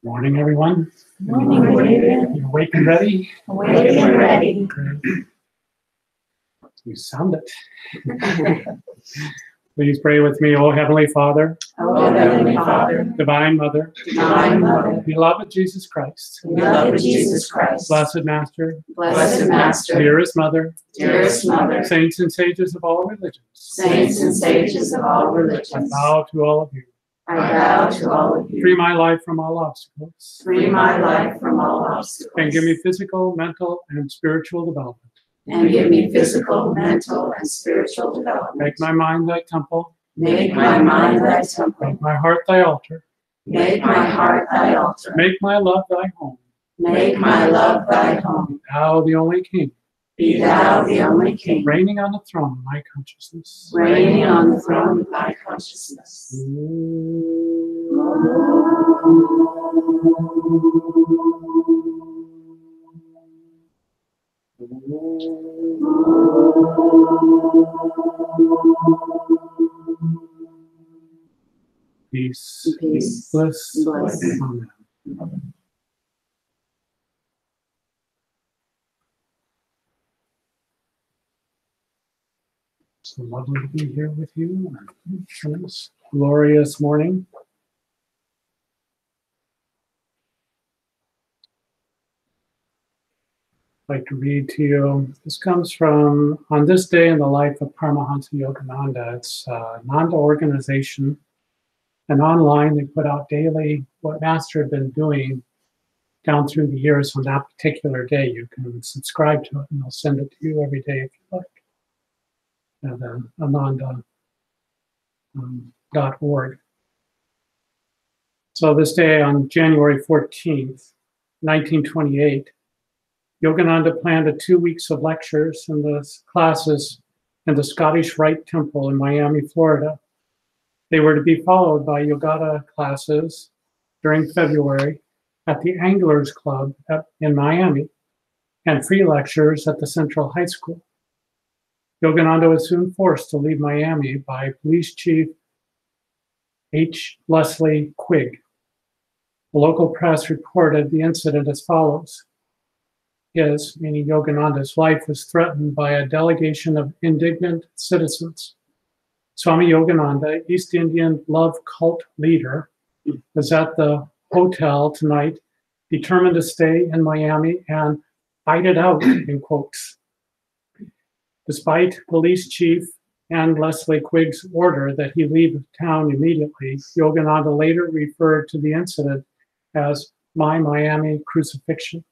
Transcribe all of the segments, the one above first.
Morning, everyone. Morning, David. You awake and ready? Awake and ready. Great. You sound it. Please pray with me, O Heavenly Father, O Heavenly Father, Divine Mother, Divine Mother, beloved Jesus Christ, beloved Jesus Christ, Blessed Master, Blessed Master, dearest Mother, dearest Mother, saints and sages of all religions, saints and sages of all I religions, bow to all of you. I bow to all of Free you. my life from all obstacles, Free my life from all obstacles, and give me physical, mental, and spiritual development. and give me physical, mental, and spiritual development. Make my mind thy temple, Make my mind thy temple. make my heart thy altar, Make my heart thy altar. make my love thy home. Make my love thy home. Thou the only King, Be thou the only King, reigning on the throne of my consciousness. reigning on the throne of thy consciousness. Peace, Peace, bliss, bliss. Amen. So lovely to be here with you on this glorious morning. I'd like to read to you. This comes from On This Day in the Life of Paramahansa Yogananda. It's a Nanda organization, and online they put out daily what Master had been doing down through the years on that particular day. You can subscribe to it, and they'll send it to you every day if you like. At ananda.org. So this day on January 14th, 1928, Yogananda planned 2 weeks of lectures and the classes in the Scottish Rite Temple in Miami, Florida. They were to be followed by Yogata classes during February at the Anglers Club in Miami and free lectures at the Central High School. Yogananda was soon forced to leave Miami by Police Chief H. Leslie Quigg. The local press reported the incident as follows. his, meaning Yogananda's, life was threatened by a delegation of indignant citizens. Swami Yogananda, East Indian love cult leader, was at the hotel tonight, determined to stay in Miami and fight it out, in quotes. Despite police chief and Leslie Quigg's order that he leave town immediately, Yogananda later referred to the incident as my Miami crucifixion.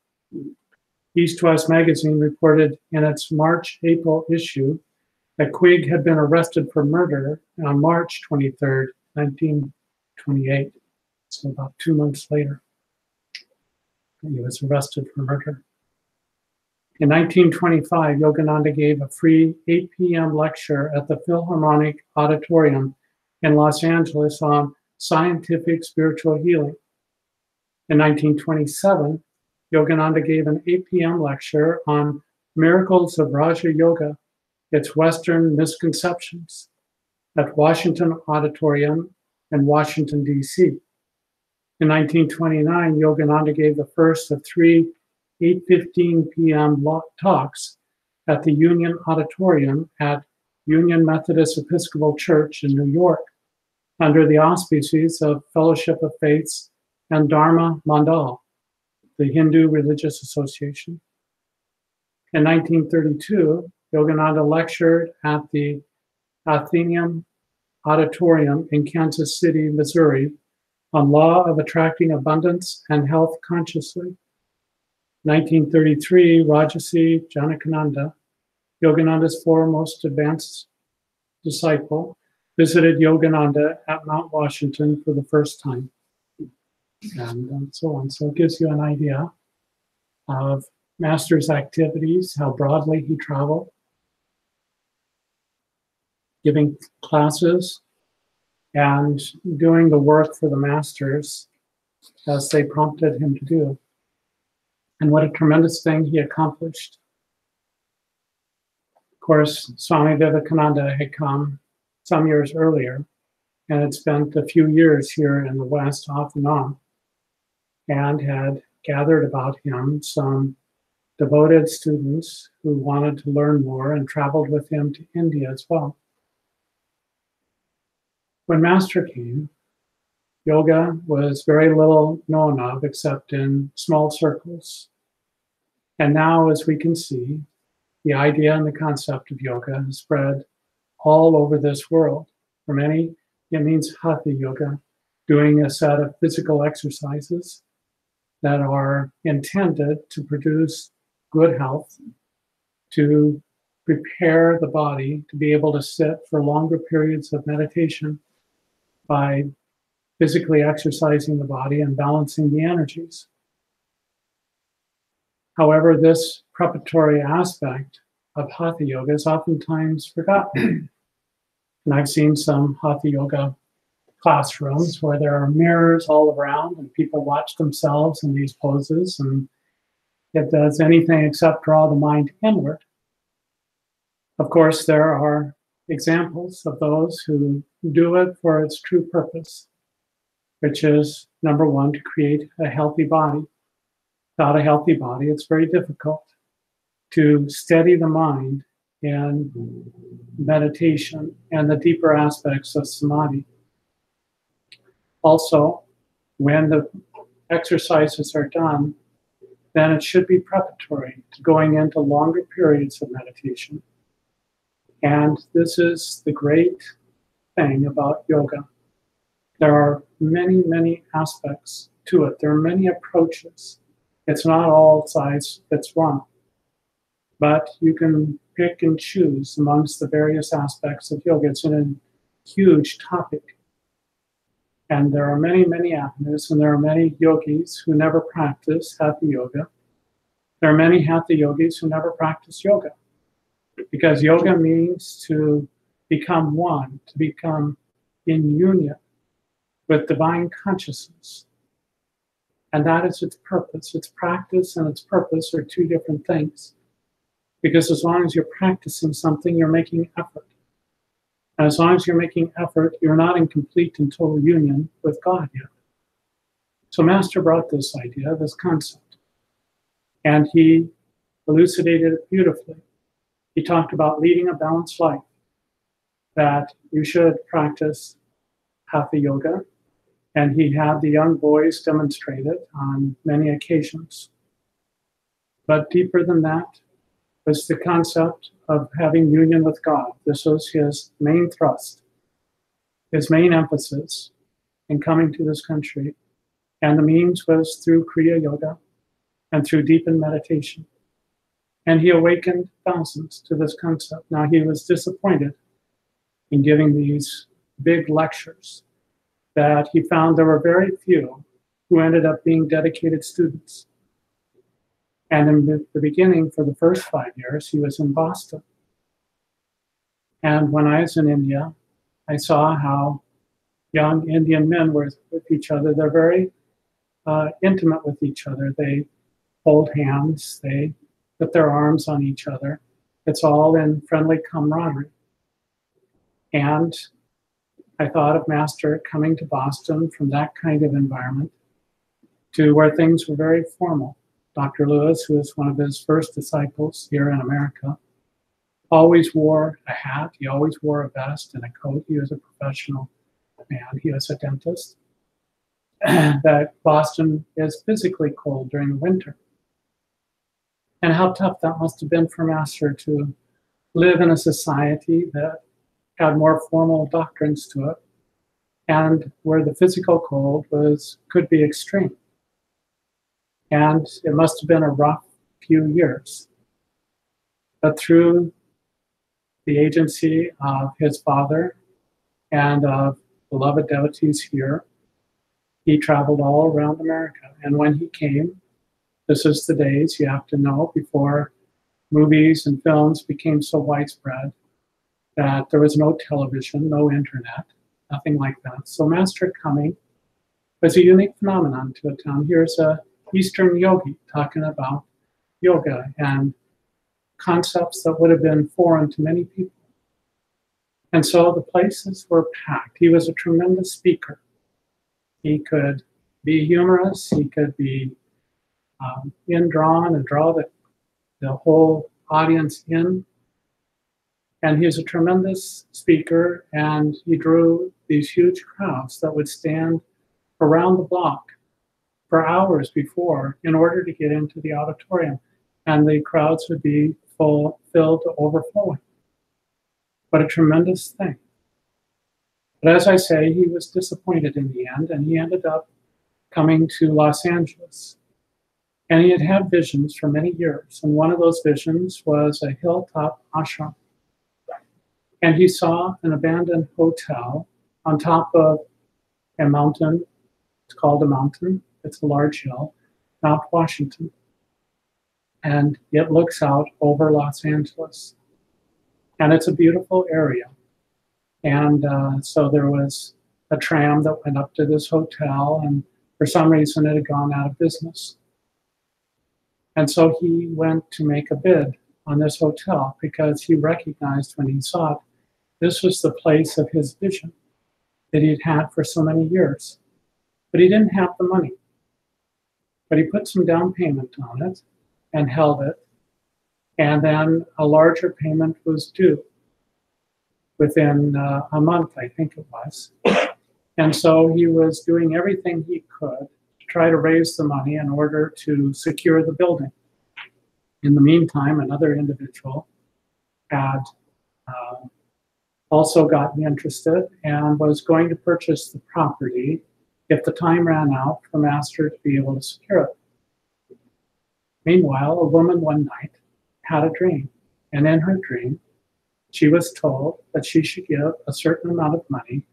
East West Magazine reported in its March-April issue that Quigg had been arrested for murder on March 23rd, 1928. So about 2 months later, he was arrested for murder. In 1925, Yogananda gave a free 8 p.m. lecture at the Philharmonic Auditorium in Los Angeles on scientific spiritual healing. In 1927, Yogananda gave an 8 p.m. lecture on miracles of Raja Yoga, its Western misconceptions, at Washington Auditorium in Washington, D.C. In 1929, Yogananda gave the first of 3 8:15 p.m. talks at the Union Auditorium at Union Methodist Episcopal Church in New York, under the auspices of Fellowship of Faiths and Dharma Mandal, the Hindu Religious Association. In 1932, Yogananda lectured at the Athenaeum Auditorium in Kansas City, Missouri, on law of attracting abundance and health consciously. 1933, Rajarsi Janakananda, Yogananda's foremost advanced disciple, visited Yogananda at Mount Washington for the first time, and so on. So it gives you an idea of Master's activities, how broadly he traveled, giving classes and doing the work for the Masters as they prompted him to do. And what a tremendous thing he accomplished. Of course, Swami Vivekananda had come some years earlier and had spent a few years here in the West off and on, and had gathered about him some devoted students who wanted to learn more and traveled with him to India as well. When Master came, yoga was very little known of except in small circles. And now, as we can see, the idea and the concept of yoga has spread all over this world. For many, it means hatha yoga, doing a set of physical exercises that are intended to produce good health, to prepare the body to be able to sit for longer periods of meditation by physically exercising the body and balancing the energies. However, this preparatory aspect of hatha yoga is oftentimes forgotten. And I've seen some hatha yoga classrooms where there are mirrors all around and people watch themselves in these poses, and it does anything except draw the mind inward. Of course, there are examples of those who do it for its true purpose, which is, number one, to create a healthy body. Without a healthy body, it's very difficult to steady the mind in meditation and the deeper aspects of samadhi. Also, when the exercises are done, then it should be preparatory to going into longer periods of meditation. And this is the great thing about yoga. There are many, many aspects to it. There are many approaches. It's not all size fits one, but you can pick and choose amongst the various aspects of yoga. It's a huge topic. And there are many, many avenues, and there are many yogis who never practice hatha yoga. There are many hatha yogis who never practice yoga, because yoga means to become one, to become in union with divine consciousness. And that is its purpose. Its practice and its purpose are two different things. Because as long as you're practicing something, you're making effort. And as long as you're making effort, you're not in complete and total union with God yet. So Master brought this idea, this concept. And he elucidated it beautifully. He talked about leading a balanced life, that you should practice hatha yoga, and he had the young boys demonstrate it on many occasions. But deeper than that was the concept of having union with God. This was his main thrust, his main emphasis in coming to this country. And the means was through Kriya Yoga and through deepened meditation. And he awakened thousands to this concept. Now, he was disappointed in giving these big lectures, that he found there were very few who ended up being dedicated students. And in the beginning, for the first 5 years, he was in Boston. And when I was in India, I saw how young Indian men were with each other. They're very intimate with each other. They hold hands, they put their arms on each other. It's all in friendly camaraderie. And I thought of Master coming to Boston from that kind of environment to where things were very formal. Dr. Lewis, who was one of his first disciples here in America, always wore a hat. He always wore a vest and a coat. He was a professional man. He was a dentist. That Boston is physically cold during the winter. And how tough that must have been for Master to live in a society that had more formal doctrines to it, and where the physical cold could be extreme. And it must have been a rough few years. But through the agency of his father and of beloved devotees here, he traveled all around America. And when he came, this is the days, you have to know, before movies and films became so widespread, that there was no television, no internet, nothing like that. So Master coming was a unique phenomenon to a town. Here's a Eastern yogi talking about yoga and concepts that would have been foreign to many people. And so the places were packed. He was a tremendous speaker. He could be humorous, he could be indrawn and draw the whole audience in. And he was a tremendous speaker, and he drew these huge crowds that would stand around the block for hours before in order to get into the auditorium. And the crowds would be filled to overflowing. What a tremendous thing. But as I say, he was disappointed in the end, and he ended up coming to Los Angeles. And he had had visions for many years. And one of those visions was a hilltop ashram. And he saw an abandoned hotel on top of a mountain. It's called a mountain. It's a large hill, Mount Washington. And it looks out over Los Angeles. And it's a beautiful area. And so there was a tram that went up to this hotel, and for some reason it had gone out of business. And so he went to make a bid on this hotel because he recognized when he saw it, this was the place of his vision that he'd had for so many years. But he didn't have the money. But he put some down payment on it and held it. And then a larger payment was due within a month, I think it was. And so he was doing everything he could to try to raise the money in order to secure the building. In the meantime, another individual had also gotten interested and was going to purchase the property if the time ran out for Master to be able to secure it. Meanwhile, a woman one night had a dream, and in her dream, she was told that she should give a certain amount of money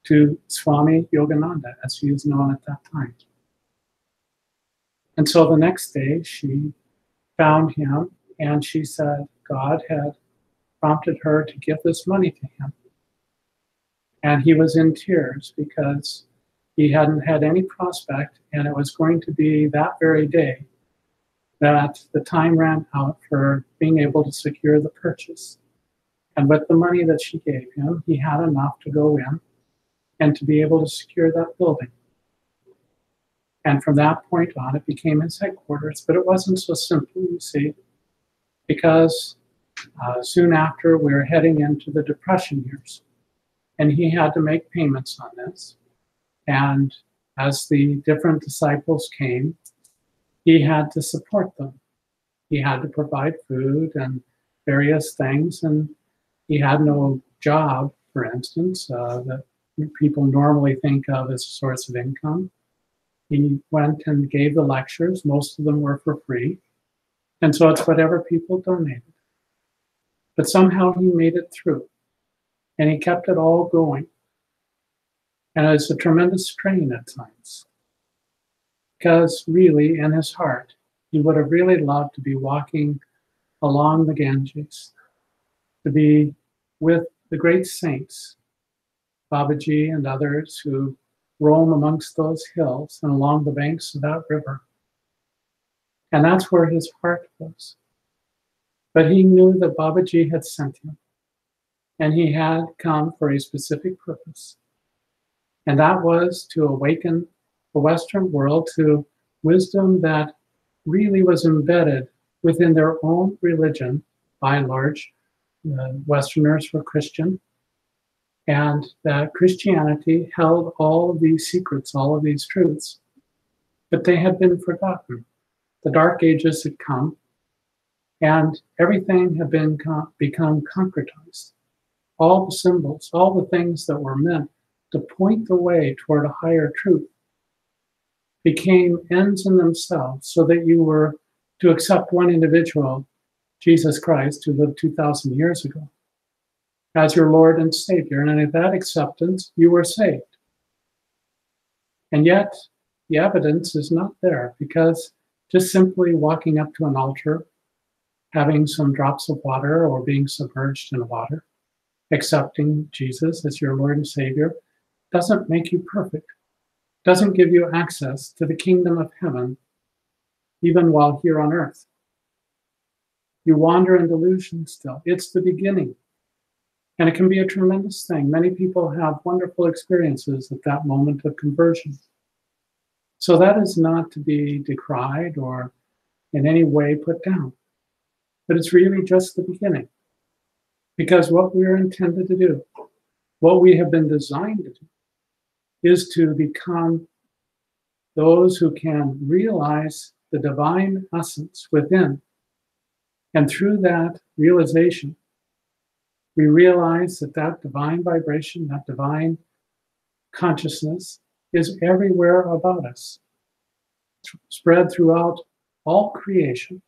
to Swami Yogananda, as he was known at that time. And so the next day, she found him, and she said God had prompted her to give this money to him. And he was in tears because he hadn't had any prospect, and it was going to be that very day that the time ran out for being able to secure the purchase. And with the money that she gave him, he had enough to go in and to be able to secure that building. And from that point on, it became his headquarters, but it wasn't so simple, you see. because soon after we were heading into the Depression years, and he had to make payments on this. And as the different disciples came, he had to support them. He had to provide food and various things, and he had no job, for instance, that people normally think of as a source of income. He went and gave the lectures. Most of them were for free. And so it's whatever people donated. But somehow he made it through, and he kept it all going. And it's a tremendous strain at times, because really in his heart, he would have really loved to be walking along the Ganges, to be with the great saints, Babaji and others who roam amongst those hills and along the banks of that river. And that's where his heart was. But he knew that Babaji had sent him, and he had come for a specific purpose. And that was to awaken the Western world to wisdom that really was embedded within their own religion. By and large, Westerners were Christian, and that Christianity held all of these secrets, all of these truths, but they had been forgotten. The Dark Ages had come, and everything had become concretized. All the symbols, all the things that were meant to point the way toward a higher truth became ends in themselves, so that you were to accept one individual, Jesus Christ, who lived 2,000 years ago, as your Lord and Savior. And in that acceptance, you were saved. And yet, the evidence is not there, because just simply walking up to an altar, having some drops of water or being submerged in water, accepting Jesus as your Lord and Savior, doesn't make you perfect, doesn't give you access to the kingdom of heaven, even while here on earth. You wander in delusion still. It's the beginning. And it can be a tremendous thing. Many people have wonderful experiences at that moment of conversion. So that is not to be decried or in any way put down. But it's really just the beginning. Because what we're intended to do, what we have been designed to do, is to become those who can realize the divine essence within. And through that realization, we realize that that divine vibration, that divine consciousness is everywhere about us, spread throughout all creation.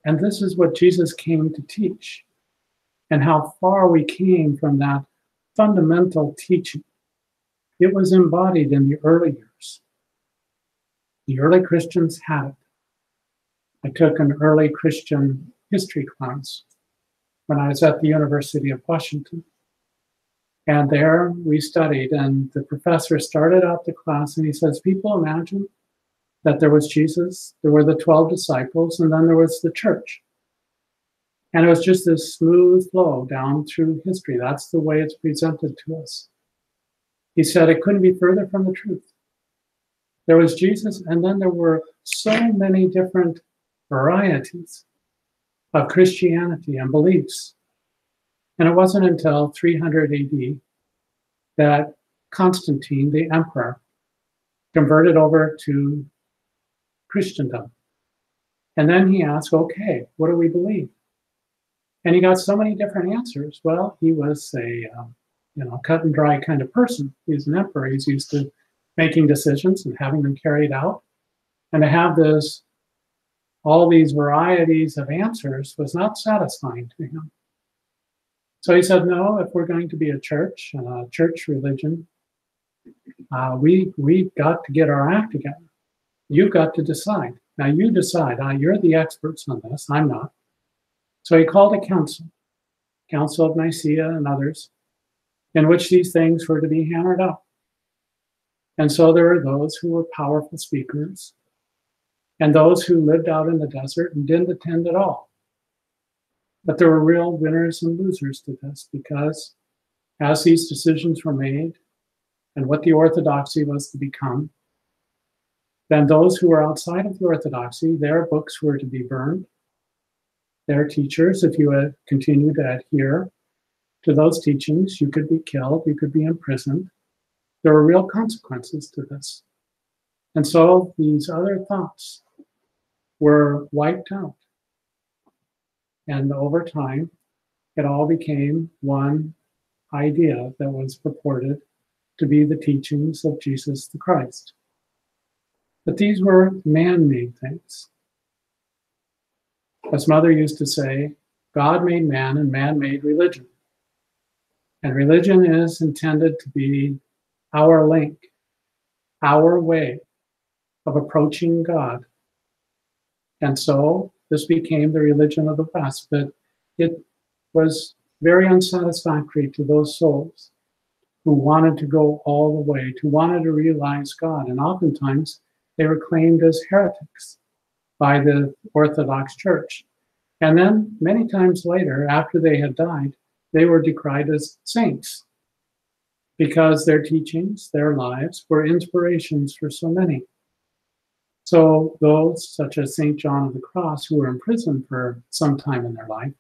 And this is what Jesus came to teach, and how far we came from that fundamental teaching. It was embodied in the early years. The early Christians had it. I took an early Christian history class when I was at the University of Washington. And there we studied, and the professor started out the class and he says, people imagine that there was Jesus, there were the 12 disciples, and then there was the church. And it was just this smooth flow down through history. That's the way it's presented to us. He said it couldn't be further from the truth. There was Jesus, and then there were so many different varieties of Christianity and beliefs. And it wasn't until 300 AD that Constantine, the emperor, converted over to Christendom. And then he asked, okay, what do we believe? And he got so many different answers. Well, he was a cut and dry kind of person. He's an emperor. He's used to making decisions and having them carried out. And to have all these varieties of answers was not satisfying to him. So he said, no, if we're going to be a church religion, we've got to get our act together. You've got to decide. Now you decide. You're the experts on this. I'm not. So he called a Council of Nicaea and others, in which these things were to be hammered out. And so there were those who were powerful speakers, and those who lived out in the desert and didn't attend at all. But there were real winners and losers to this, because as these decisions were made and what the orthodoxy was to become, Then those who were outside of the orthodoxy, their books were to be burned. Their teachers, if you had continued to adhere to those teachings, you could be killed, you could be imprisoned. There were real consequences to this. And so these other thoughts were wiped out. And over time, it all became one idea that was purported to be the teachings of Jesus the Christ. But these were man-made things. As Mother used to say, God made man and man made religion. And religion is intended to be our link, our way of approaching God. And so this became the religion of the West, but it was very unsatisfactory to those souls who wanted to go all the way, who wanted to realize God. And oftentimes they were claimed as heretics by the Orthodox Church. And then many times later, after they had died, they were decried as saints because their teachings, their lives, were inspirations for so many. So those such as St. John of the Cross, who were in prison for some time in their life,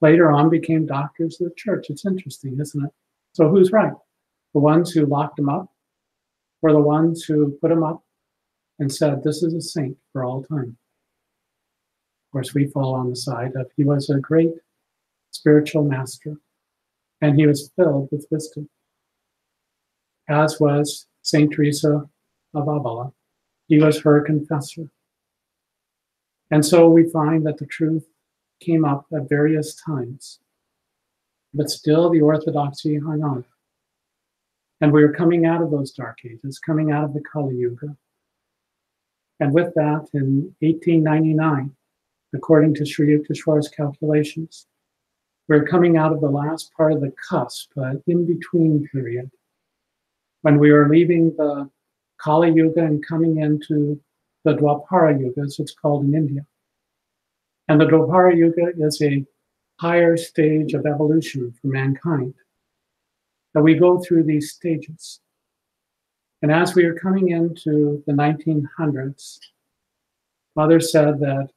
later on became doctors of the church. It's interesting, isn't it? So who's right? The ones who locked him up, or the ones who put him up and said, this is a saint for all time? Of course, we fall on the side of he was a great spiritual master, and he was filled with wisdom, as was St. Teresa of Avila. He was her confessor. And so we find that the truth came up at various times, but still the orthodoxy hung on. And we were coming out of those dark ages, coming out of the Kali Yuga. And with that, in 1899, according to Sri Yukteswar's calculations, we're coming out of the last part of the cusp, in-between period, when we were leaving the Kali Yuga and coming into the Dwapara Yuga, as it's called in India. And the Dwapara Yuga is a higher stage of evolution for mankind, that we go through these stages. And as we are coming into the 1900s, Mother said that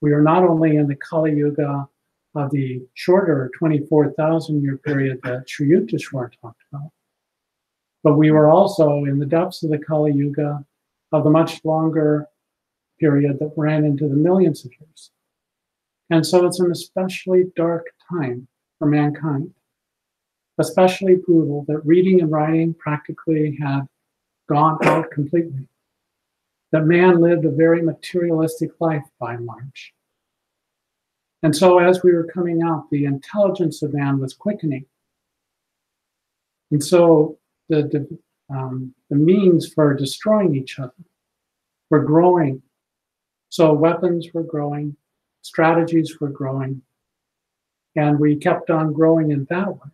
we are not only in the Kali Yuga of the shorter 24,000-year period that Sri Yukteswar talked about, but we were also in the depths of the Kali Yuga of the much longer period that ran into the millions of years. And so it's an especially dark time for mankind, especially brutal, that reading and writing practically had gone out completely, that man lived a very materialistic life by and large. And so as we were coming out, the intelligence of man was quickening. And so the means for destroying each other were growing. So weapons were growing, strategies were growing, and we kept on growing in that way,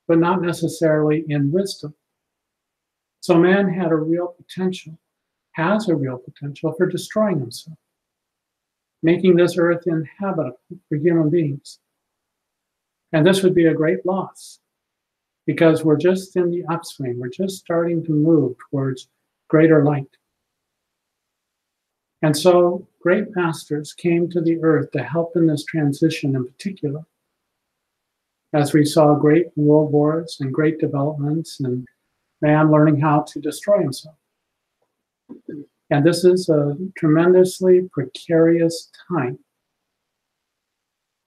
but not necessarily in wisdom. So man had a real potential, has a real potential for destroying himself, making this earth inhabitable for human beings. And this would be a great loss, because we're just in the upswing. We're just starting to move towards greater light. And so great masters came to the earth to help in this transition in particular, as we saw great world wars and great developments and man learning how to destroy himself. And this is a tremendously precarious time.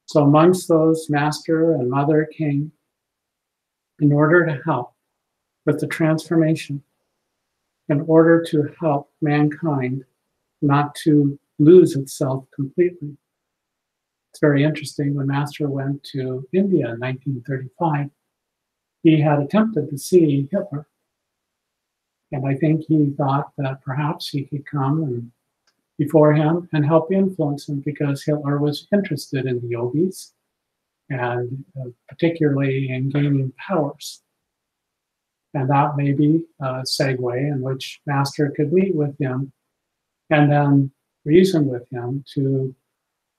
So amongst those, Master and Mother came in order to help with the transformation, in order to help mankind not to lose itself completely. It's very interesting, when Master went to India in 1935, he had attempted to see Hitler. And I think he thought that perhaps he could come and before him and help influence him, because Hitler was interested in the yogis and particularly in gaining powers. And that may be a segue in which Master could meet with him and then reason with him to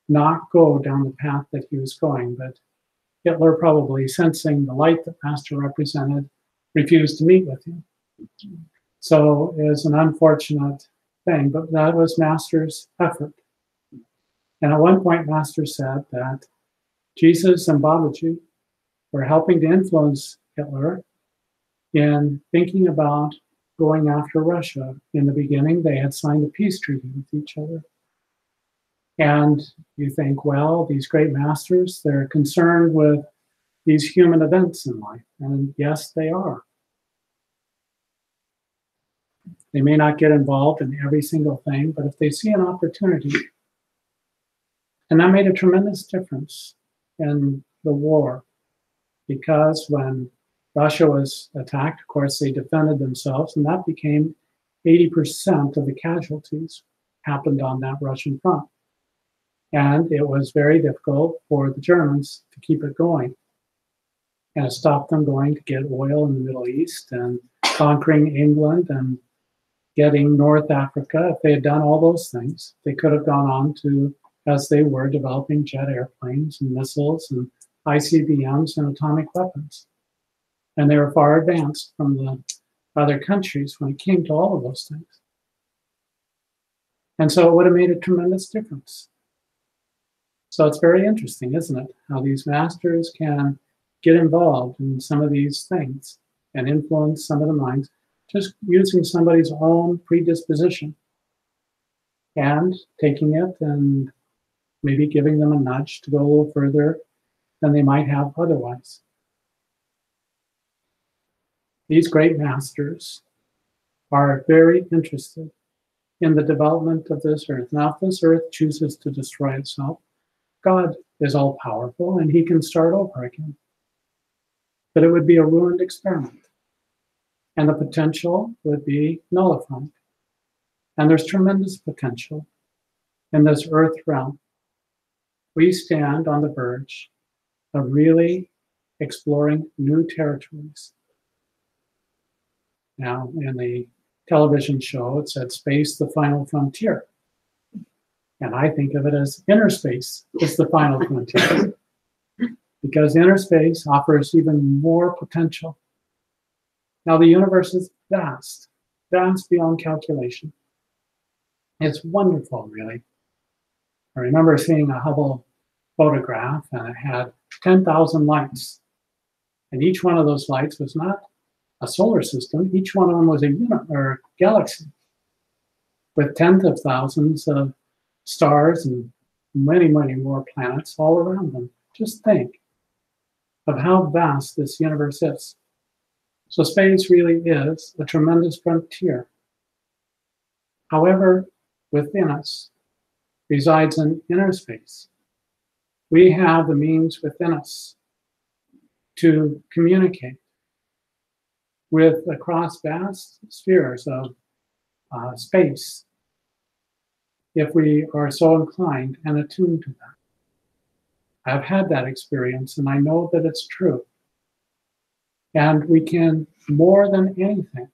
not go down the path that he was going. But Hitler, probably sensing the light that Master represented, refused to meet with him. So it was an unfortunate thing, but that was Master's effort. And at one point, Master said that Jesus and Babaji were helping to influence Hitler in thinking about going after Russia. In the beginning, they had signed a peace treaty with each other. And you think, well, these great masters, they're concerned with these human events in life. And yes, they are. They may not get involved in every single thing, but if they see an opportunity, and that made a tremendous difference in the war, because when Russia was attacked, of course, they defended themselves, and that became 80% of the casualties happened on that Russian front. And it was very difficult for the Germans to keep it going. And it stopped them going to get oil in the Middle East and conquering England and getting North Africa. If they had done all those things, they could have gone on to, as they were, developing jet airplanes and missiles and ICBMs and atomic weapons. And they were far advanced from the other countries when it came to all of those things. And so it would have made a tremendous difference. So it's very interesting, isn't it? How these masters can get involved in some of these things and influence some of the minds, just using somebody's own predisposition and taking it and maybe giving them a nudge to go a little further than they might have otherwise. These great masters are very interested in the development of this earth. Now, if this earth chooses to destroy itself, God is all powerful and he can start over again. But it would be a ruined experiment. And the potential would be nullified. And there's tremendous potential in this earth realm. We stand on the verge of really exploring new territories. Now, in the television show, it said space, the final frontier. And I think of it as inner space is the final frontier. Because inner space offers even more potential. Now, the universe is vast, vast beyond calculation. It's wonderful, really. I remember seeing a Hubble photograph, and it had 10,000 lights. And each one of those lights was not a solar system. Each one of them was a galaxy with tens of thousands of stars and many, many more planets all around them. Just think of how vast this universe is. So space really is a tremendous frontier. However, within us resides an inner space. We have the means within us to communicate with across vast spheres of space, if we are so inclined and attuned to that. I've had that experience, and I know that it's true. And we can, more than anything,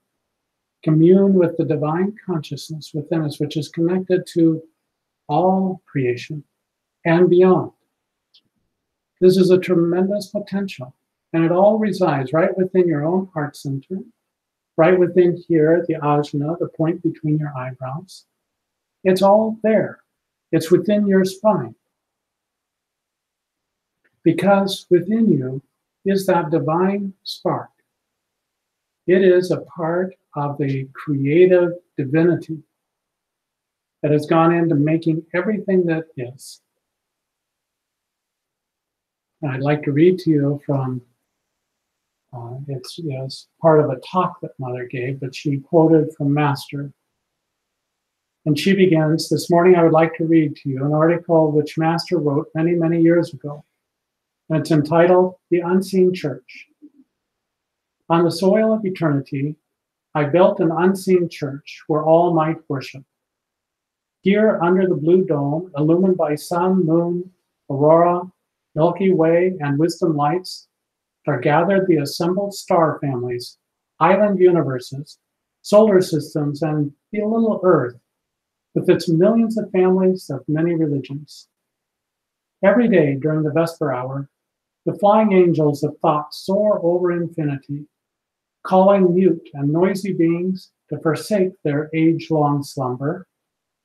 commune with the divine consciousness within us, which is connected to all creation and beyond. This is a tremendous potential, and it all resides right within your own heart center, right within here, the ajna, the point between your eyebrows. It's all there. It's within your spine. Because within you is that divine spark. It is a part of the creative divinity that has gone into making everything that is. And I'd like to read to you from, it's part of a talk that Mother gave, but she quoted from Master. And she begins, "This morning I would like to read to you an article which Master wrote many, many years ago. And it's entitled, The Unseen Church. On the soil of eternity, I built an unseen church where all might worship. Here under the blue dome, illumined by sun, moon, aurora, Milky Way, and wisdom lights, are gathered the assembled star families, island universes, solar systems, and the little earth, with its millions of families of many religions. Every day during the Vesper hour, the flying angels of thought soar over infinity, calling mute and noisy beings to forsake their age-long slumber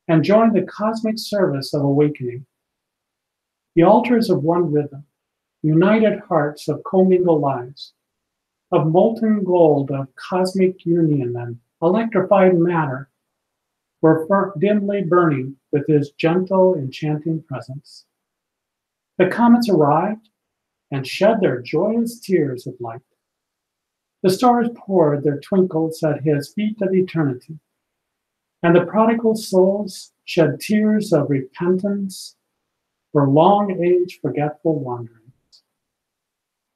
and join the cosmic service of awakening. The altars of one rhythm, united hearts of commingled lives, of molten gold of cosmic union and electrified matter, were dimly burning with his gentle, enchanting presence. The comets arrived and shed their joyous tears of light. The stars poured their twinkles at his feet of eternity, and the prodigal souls shed tears of repentance for long age forgetful wanderings.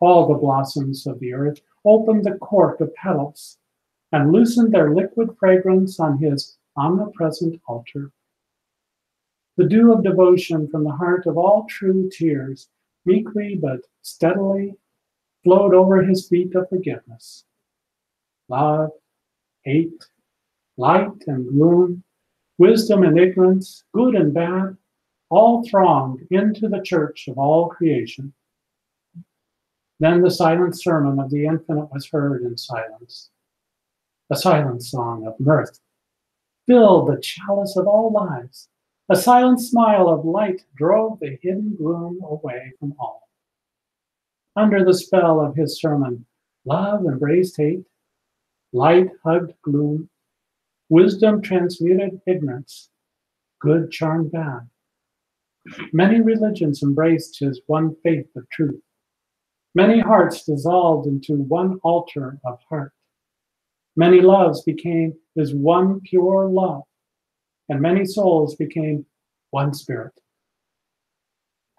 All the blossoms of the earth opened the court of petals and loosened their liquid fragrance on his omnipresent altar. The dew of devotion from the heart of all true tears, meekly but steadily, flowed over his feet of forgiveness. Love, hate, light and gloom, wisdom and ignorance, good and bad, all thronged into the church of all creation. Then the silent sermon of the infinite was heard in silence. A silent song of mirth filled the chalice of all lives. A silent smile of light drove the hidden gloom away from all. Under the spell of his sermon, love embraced hate, light hugged gloom, wisdom transmuted ignorance, good charmed bad. Many religions embraced his one faith of truth. Many hearts dissolved into one altar of heart. Many loves became his one pure love, and many souls became one spirit.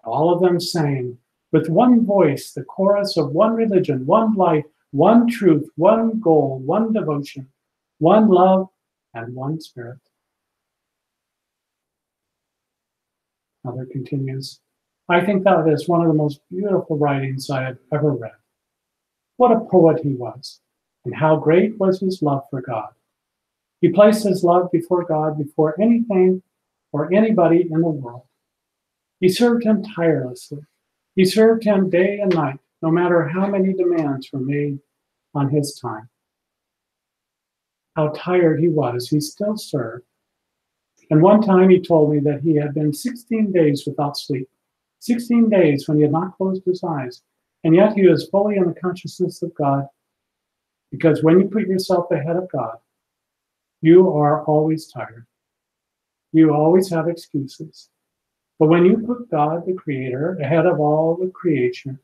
All of them sang with one voice the chorus of one religion, one life, one truth, one goal, one devotion, one love, and one spirit. Mother continues, I think that is one of the most beautiful writings I have ever read. What a poet he was, and how great was his love for God. He placed his love before God, before anything or anybody in the world. He served him tirelessly. He served him day and night, no matter how many demands were made on his time. How tired he was, he still served. And one time he told me that he had been 16 days without sleep, 16 days when he had not closed his eyes, and yet he was fully in the consciousness of God, because when you put yourself ahead of God, you are always tired. You always have excuses. But when you put God, the Creator, ahead of all the creature,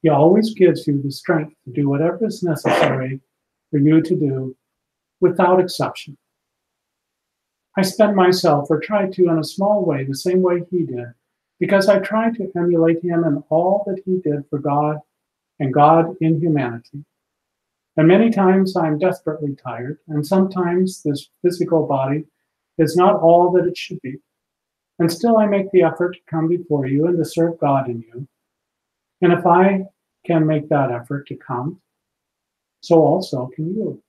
He always gives you the strength to do whatever is necessary for you to do without exception. I spend myself, or try to in a small way, the same way he did, because I try to emulate him in all that he did for God and God in humanity. And many times I'm desperately tired, and sometimes this physical body is not all that it should be. And still I make the effort to come before you and to serve God in you. And if I can make that effort to come, so also can you.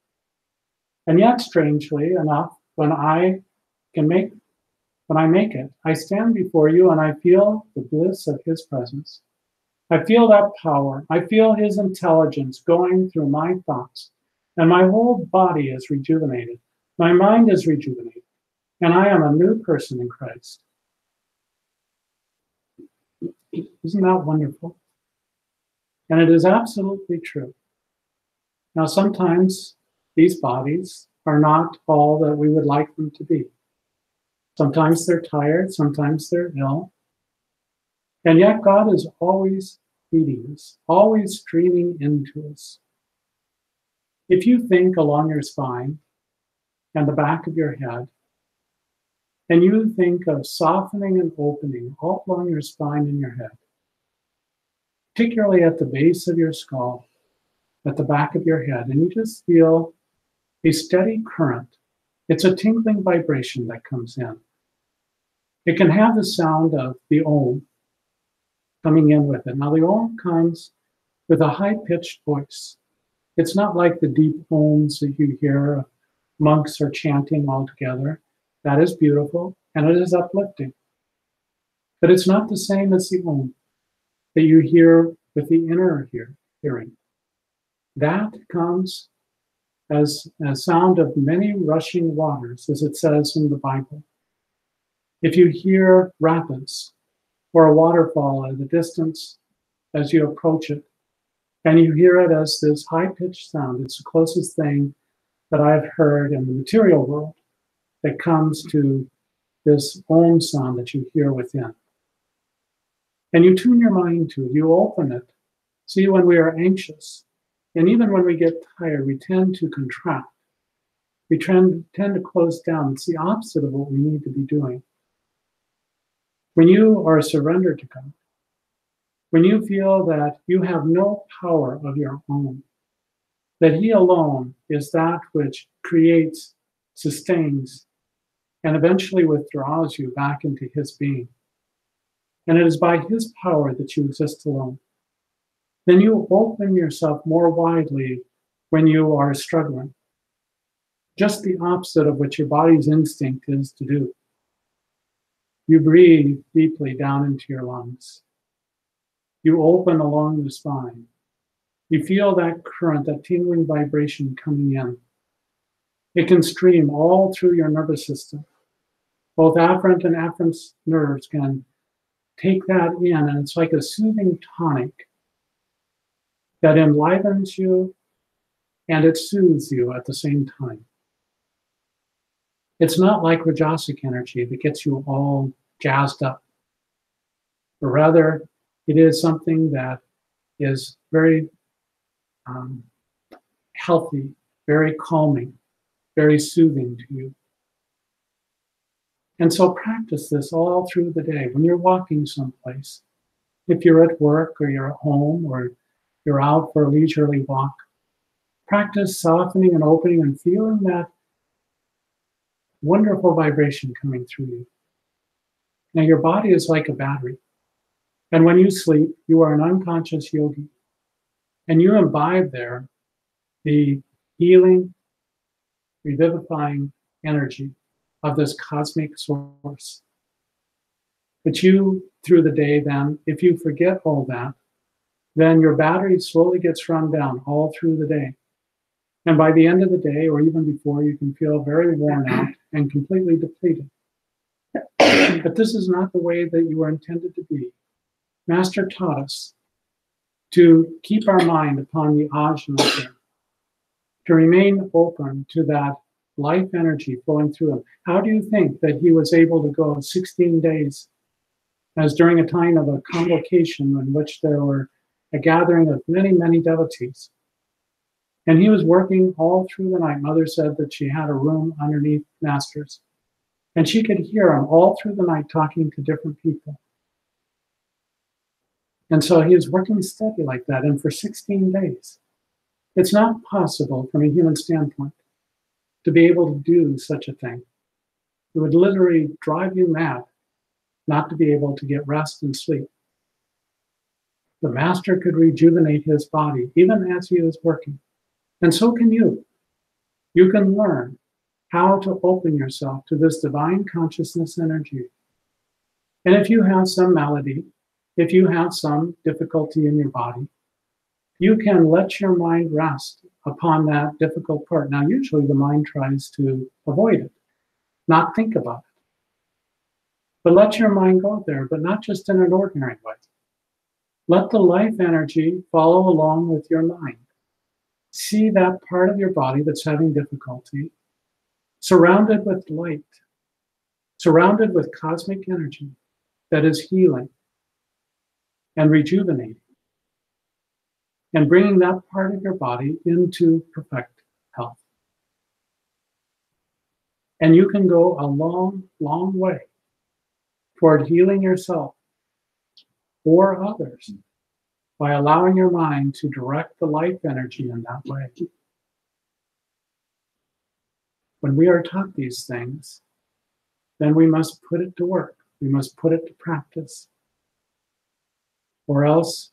And yet, strangely enough, when I make it, I stand before you and I feel the bliss of his presence. I feel that power. I feel his intelligence going through my thoughts, and my whole body is rejuvenated. My mind is rejuvenated, and I am a new person in Christ. Isn't that wonderful? And it is absolutely true. Now, sometimes these bodies are not all that we would like them to be. Sometimes they're tired, sometimes they're ill. And yet God is always feeding us, always streaming into us. If you think along your spine and the back of your head, and you think of softening and opening all along your spine and your head, particularly at the base of your skull, at the back of your head, and you just feel a steady current. It's a tingling vibration that comes in. It can have the sound of the Om coming in with it. Now, the Om comes with a high-pitched voice. It's not like the deep Oms that you hear monks are chanting all together. That is beautiful, and it is uplifting. But it's not the same as the Om that you hear with the inner hearing. That comes as a sound of many rushing waters, as it says in the Bible. If you hear rapids or a waterfall at a distance as you approach it, and you hear it as this high-pitched sound, it's the closest thing that I've heard in the material world that comes to this Om sound that you hear within. And you tune your mind to it, you open it. See, when we are anxious, and even when we get tired, we tend to contract. We tend to close down. It's the opposite of what we need to be doing. When you are surrendered to God, when you feel that you have no power of your own, that He alone is that which creates, sustains, and eventually withdraws you back into His being, and it is by His power that you exist alone, then you open yourself more widely when you are struggling. Just the opposite of what your body's instinct is to do. You breathe deeply down into your lungs. You open along the spine. You feel that current, that tingling vibration coming in. It can stream all through your nervous system. Both afferent and afferent nerves can take that in, and it's like a soothing tonic that enlivens you and it soothes you at the same time. It's not like Rajasic energy that gets you all jazzed up, but rather it is something that is very healthy, very calming, very soothing to you. And so practice this all through the day. When you're walking someplace, if you're at work or you're at home or you're out for a leisurely walk, practice softening and opening and feeling that wonderful vibration coming through you. Now your body is like a battery. And when you sleep, you are an unconscious yogi. And you imbibe there the healing, revivifying energy of this cosmic source. But you, through the day then, if you forget all that, then your battery slowly gets run down all through the day. And by the end of the day, or even before, you can feel very worn out and completely depleted. But this is not the way that you are intended to be. Master taught us to keep our mind upon the ajna, to remain open to that life energy flowing through him. How do you think that he was able to go 16 days as during a time of a convocation in which there were a gathering of many, many devotees? And he was working all through the night. Mother said that she had a room underneath Master's. And she could hear him all through the night talking to different people. And so he was working steady like that, and for 16 days. It's not possible from a human standpoint to be able to do such a thing. It would literally drive you mad not to be able to get rest and sleep. The Master could rejuvenate his body even as he was working. And so can you. You can learn how to open yourself to this divine consciousness energy. And if you have some malady, if you have some difficulty in your body, you can let your mind rest upon that difficult part. Now, usually the mind tries to avoid it, not think about it. But let your mind go there, but not just in an ordinary way. Let the life energy follow along with your mind. See that part of your body that's having difficulty, surrounded with light, surrounded with cosmic energy that is healing and rejuvenating, and bringing that part of your body into perfect health. And you can go a long, long way toward healing yourself or others by allowing your mind to direct the life energy in that way. When we are taught these things, then we must put it to work. We must put it to practice. Or else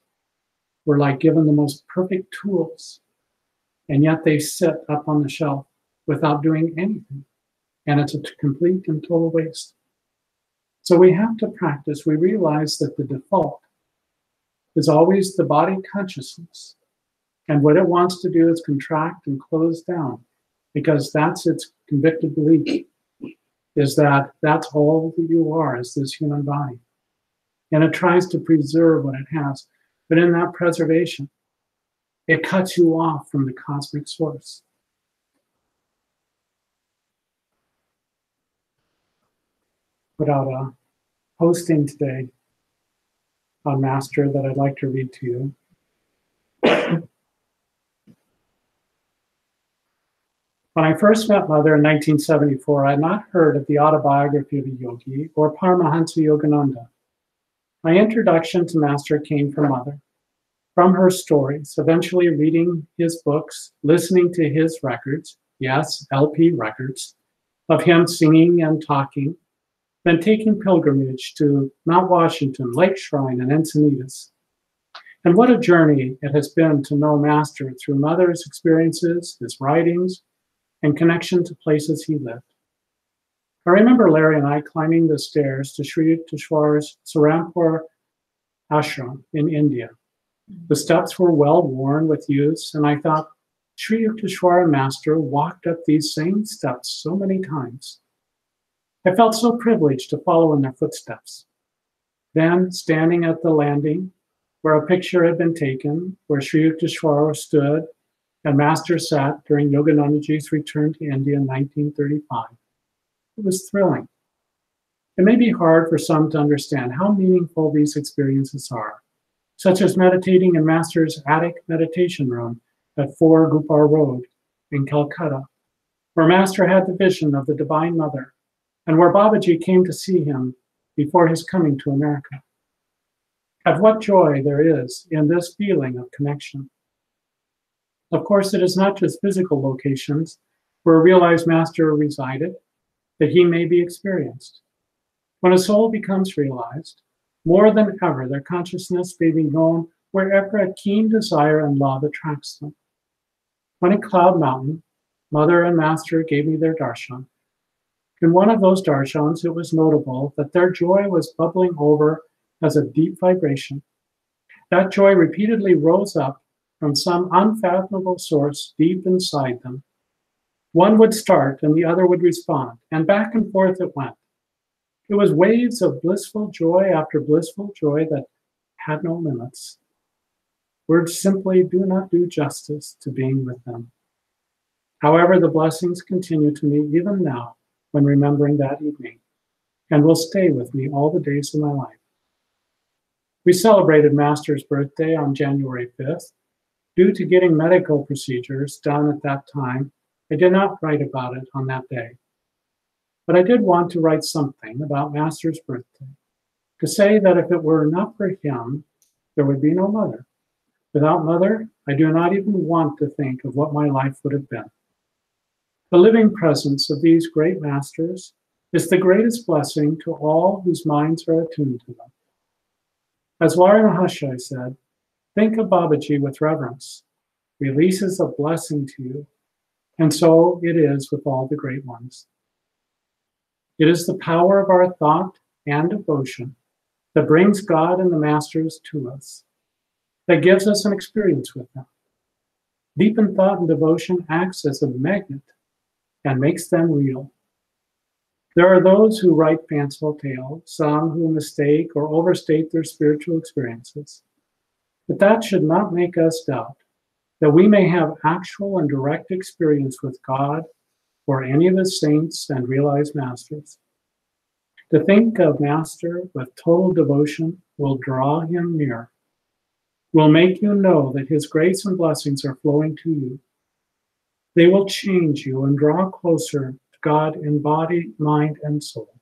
we're like given the most perfect tools, and yet they sit up on the shelf without doing anything. And it's a complete and total waste. So we have to practice. We realize that the default is always the body consciousness. And what it wants to do is contract and close down, because that's its convicted belief, is that that's all that you are, is this human body. And it tries to preserve what it has. But in that preservation, it cuts you off from the cosmic source. Put out a posting today on Master that I'd like to read to you. When I first met Mother in 1974, I had not heard of the autobiography of a yogi or Paramahansa Yogananda. My introduction to Master came from Mother, from her stories, eventually reading his books, listening to his records, yes, LP records, of him singing and talking, then taking pilgrimage to Mount Washington, Lake Shrine, and Encinitas. And what a journey it has been to know Master through Mother's experiences, his writings, and connection to places he lived. I remember Larry and I climbing the stairs to Sri Yukteswar's Sarampur ashram in India. The steps were well worn with use, and I thought, Sri Yukteswar and Master walked up these same steps so many times. I felt so privileged to follow in their footsteps. Then, standing at the landing, where a picture had been taken, where Sri Yukteswar stood and Master sat during Yoganandaji's return to India in 1935. It was thrilling. It may be hard for some to understand how meaningful these experiences are, such as meditating in Master's attic meditation room at 4 Gupar Road in Calcutta, where Master had the vision of the Divine Mother, and where Babaji came to see him before his coming to America. Of what joy there is in this feeling of connection. Of course, it is not just physical locations where a realized Master resided that he may be experienced. When a soul becomes realized, more than ever, their consciousness may be known wherever a keen desire and love attracts them. When at Cloud Mountain, Mother and Master gave me their darshan. In one of those darshans, it was notable that their joy was bubbling over as a deep vibration. That joy repeatedly rose up from some unfathomable source deep inside them. One would start and the other would respond, and back and forth it went. It was waves of blissful joy after blissful joy that had no limits. Words simply do not do justice to being with them. However, the blessings continue to me even now when remembering that evening, and will stay with me all the days of my life. We celebrated Master's birthday on January 5th. Due to getting medical procedures done at that time, I did not write about it on that day. But I did want to write something about Master's birthday, to say that if it were not for him, there would be no Mother. Without Mother, I do not even want to think of what my life would have been. The living presence of these great Masters is the greatest blessing to all whose minds are attuned to them. As Lari Mahashai said, think of Babaji with reverence, releases a blessing to you, and so it is with all the great ones. It is the power of our thought and devotion that brings God and the Masters to us, that gives us an experience with them. Deepened thought and devotion acts as a magnet and makes them real. There are those who write fanciful tales, some who mistake or overstate their spiritual experiences. But that should not make us doubt that we may have actual and direct experience with God or any of his saints and realized Masters. To think of Master with total devotion will draw him near, will make you know that his grace and blessings are flowing to you. They will change you and draw closer to God in body, mind, and soul.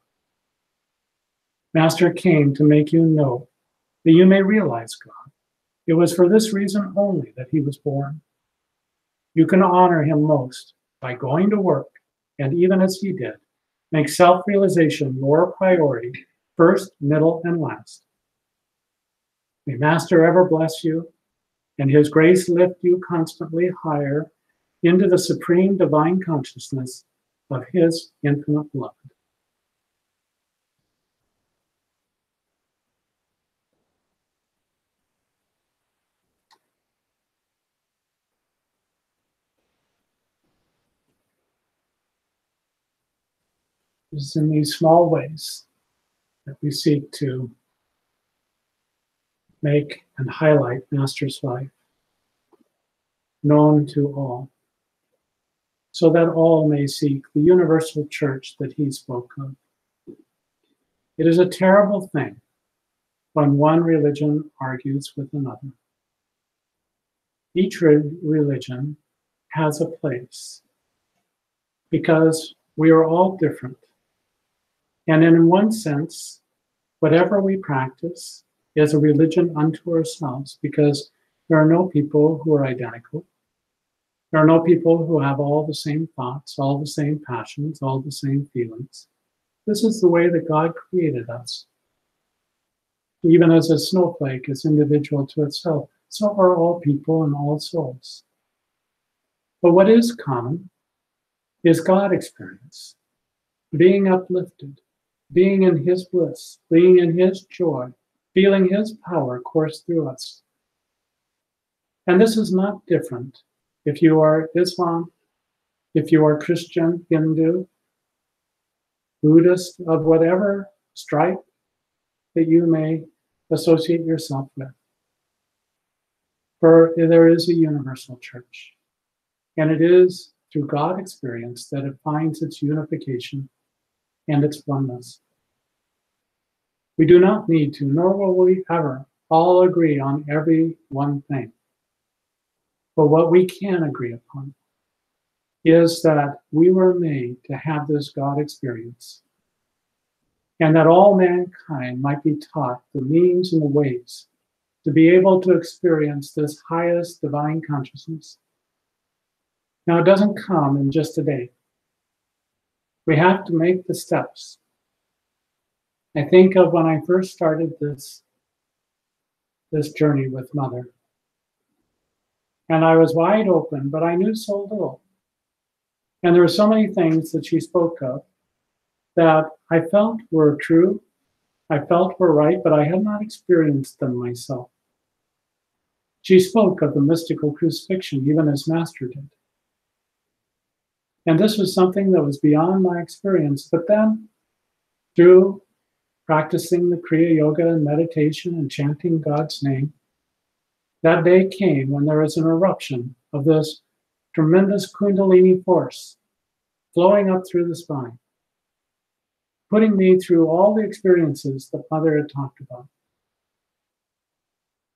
Master came to make you know that you may realize God. It was for this reason only that he was born. You can honor him most by going to work, and even as he did, make self-realization your priority, first, middle, and last. May Master ever bless you, and his grace lift you constantly higher into the supreme divine consciousness of his infinite beloved. It is in these small ways that we seek to make and highlight Master's life known to all, so that all may seek the universal church that he spoke of. It is a terrible thing when one religion argues with another. Each religion has a place because we are all different. And in one sense, whatever we practice is a religion unto ourselves, because there are no people who are identical. There are no people who have all the same thoughts, all the same passions, all the same feelings. This is the way that God created us. Even as a snowflake is individual to itself, so are all people and all souls. But what is common is God experience, being uplifted, being in his bliss, being in his joy, feeling his power course through us. And this is not different if you are Islam, if you are Christian, Hindu, Buddhist, of whatever stripe that you may associate yourself with. For there is a universal church, and it is through God experience that it finds its unification and its oneness. We do not need to, nor will we ever, all agree on every one thing. But what we can agree upon is that we were made to have this God experience, and that all mankind might be taught the means and the ways to be able to experience this highest divine consciousness. Now, it doesn't come in just a day. We have to make the steps. I think of when I first started this journey with Mother. And I was wide open, but I knew so little. And there were so many things that she spoke of that I felt were true, I felt were right, but I had not experienced them myself. She spoke of the mystical crucifixion, even as Master did. And this was something that was beyond my experience. But then, through practicing the Kriya Yoga and meditation and chanting God's name, that day came when there was an eruption of this tremendous Kundalini force flowing up through the spine, putting me through all the experiences that Mother had talked about.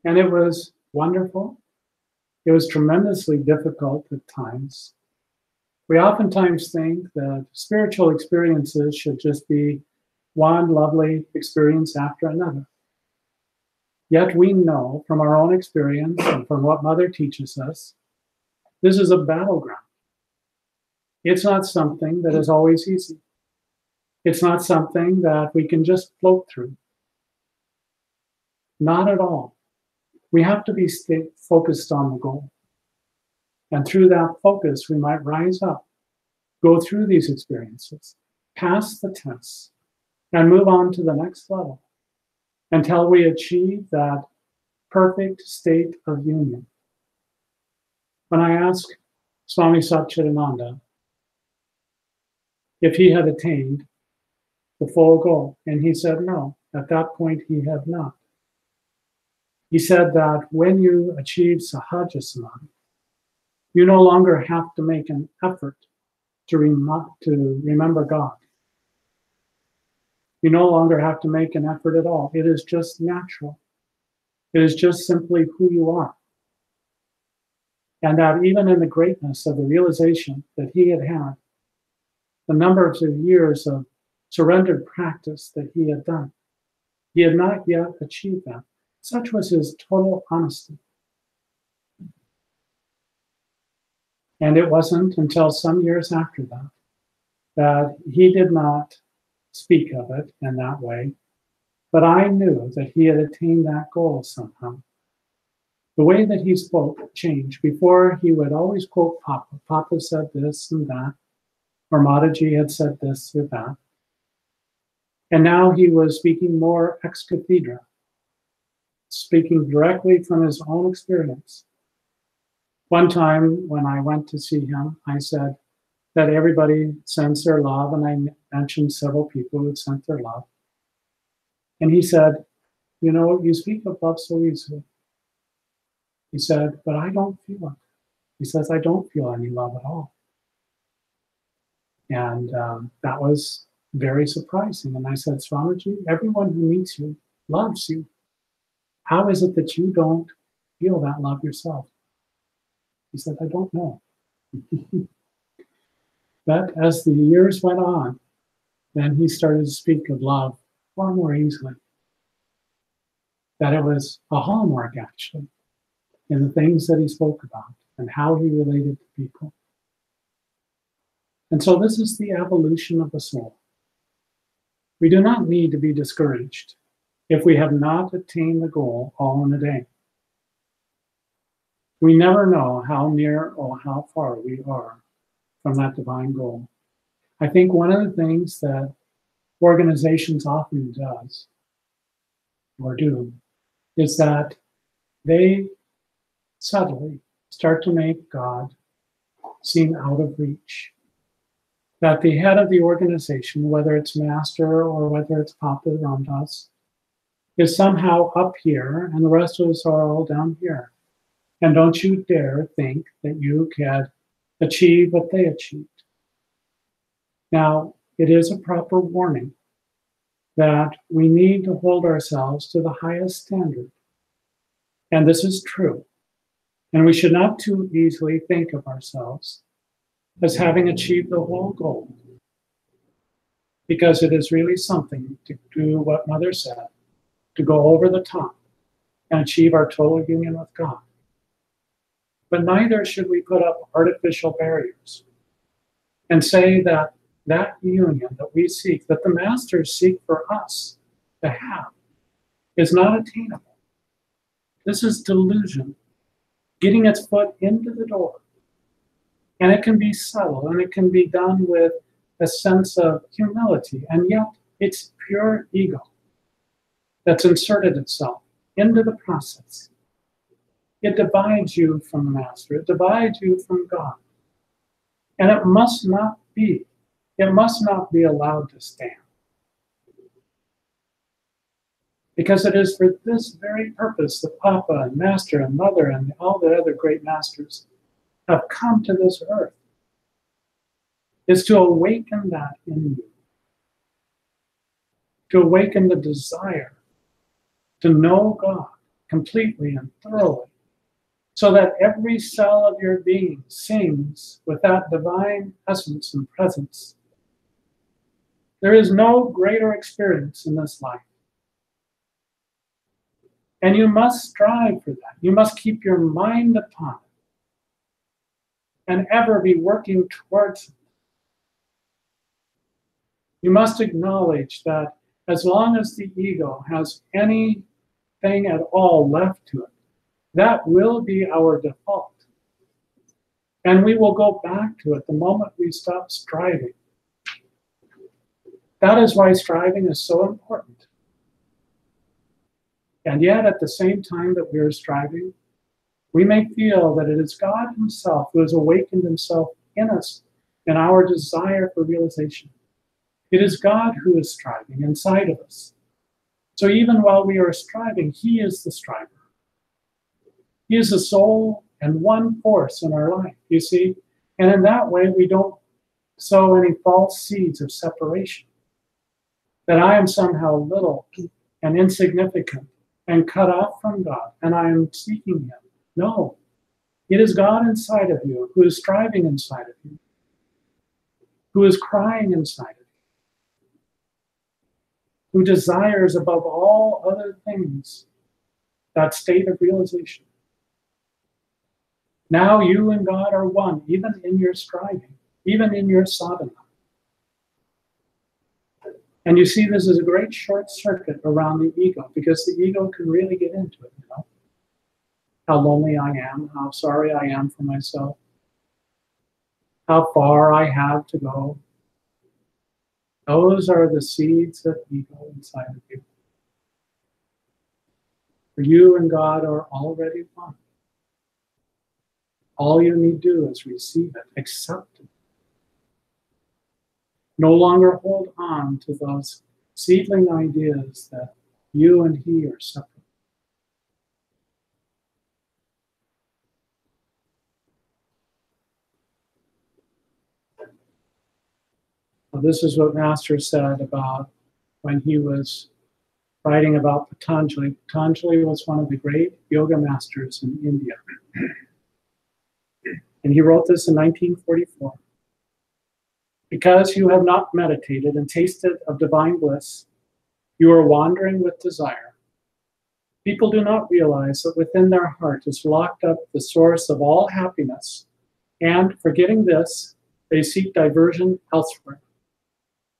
And it was wonderful. It was tremendously difficult at times. We oftentimes think that spiritual experiences should just be one lovely experience after another. Yet we know from our own experience and from what Mother teaches us, this is a battleground. It's not something that is always easy. It's not something that we can just float through. Not at all. We have to be focused on the goal. And through that focus, we might rise up, go through these experiences, pass the tests, and move on to the next level until we achieve that perfect state of union. When I asked Swami Satchidananda if he had attained the full goal, and he said no, at that point he had not. He said that when you achieve Sahaja Samadhi, you no longer have to make an effort to remember God. You no longer have to make an effort at all. It is just natural. It is just simply who you are. And that even in the greatness of the realization that he had had, the numbers of years of surrendered practice that he had done, he had not yet achieved that. Such was his total honesty. And it wasn't until some years after that that he did not speak of it in that way, but I knew that he had attained that goal somehow. The way that he spoke changed. Before, he would always quote Papa. Papa said this and that, or Mataji had said this or that. And now he was speaking more ex cathedra, speaking directly from his own experience. One time when I went to see him, I said, that everybody sends their love, and I mentioned several people who had sent their love. And he said, you know, you speak of love so easily. He said, but I don't feel it. He says, I don't feel any love at all. And that was very surprising. And I said, Swamiji, everyone who meets you loves you. How is it that you don't feel that love yourself? He said, I don't know. But as the years went on, then he started to speak of love far more easily. That it was a hallmark, actually, in the things that he spoke about and how he related to people. And so this is the evolution of the soul. We do not need to be discouraged if we have not attained the goal all in a day. We never know how near or how far we are from that divine goal. I think one of the things that organizations often do is that they subtly start to make God seem out of reach. That the head of the organization, whether it's master or whether it's Papa Ramdas, is somehow up here and the rest of us are all down here. And don't you dare think that you can achieve what they achieved. Now, it is a proper warning that we need to hold ourselves to the highest standard. And this is true. And we should not too easily think of ourselves as having achieved the whole goal. Because it is really something to do what Mother said, to go over the top and achieve our total union with God. But neither should we put up artificial barriers and say that that union that we seek, that the masters seek for us to have, is not attainable. This is delusion, getting its foot into the door. And it can be subtle, and it can be done with a sense of humility, and yet it's pure ego that's inserted itself into the process. It divides you from the master. It divides you from God. And it must not be. It must not be allowed to stand. Because it is for this very purpose that Papa and Master and Mother and all the other great masters have come to this earth, is to awaken that in you. To awaken the desire to know God completely and thoroughly, so that every cell of your being sings with that divine essence and presence. There is no greater experience in this life. And you must strive for that. You must keep your mind upon it and ever be working towards it. You must acknowledge that as long as the ego has anything at all left to it, that will be our default. And we will go back to it the moment we stop striving. That is why striving is so important. And yet, at the same time that we are striving, we may feel that it is God himself who has awakened himself in us in our desire for realization. It is God who is striving inside of us. So even while we are striving, he is the striver. He is the soul and one force in our life, you see? And in that way, we don't sow any false seeds of separation. That I am somehow little and insignificant and cut off from God, and I am seeking him. No, it is God inside of you who is striving inside of you, who is crying inside of you, who desires above all other things that state of realization. Now you and God are one, even in your striving, even in your sadhana. And you see, this is a great short circuit around the ego, because the ego can really get into it, you know? How lonely I am, how sorry I am for myself, how far I have to go. Those are the seeds of ego inside of you. For you and God are already one. All you need to do is receive it, accept it, No longer hold on to those seedling ideas that you and he are separate. Well, this is what Master said about when he was writing about Patanjali. Patanjali was one of the great yoga masters in India. And he wrote this in 1944. Because you have not meditated and tasted of divine bliss, you are wandering with desire. People do not realize that within their heart is locked up the source of all happiness, and forgetting this, they seek diversion elsewhere.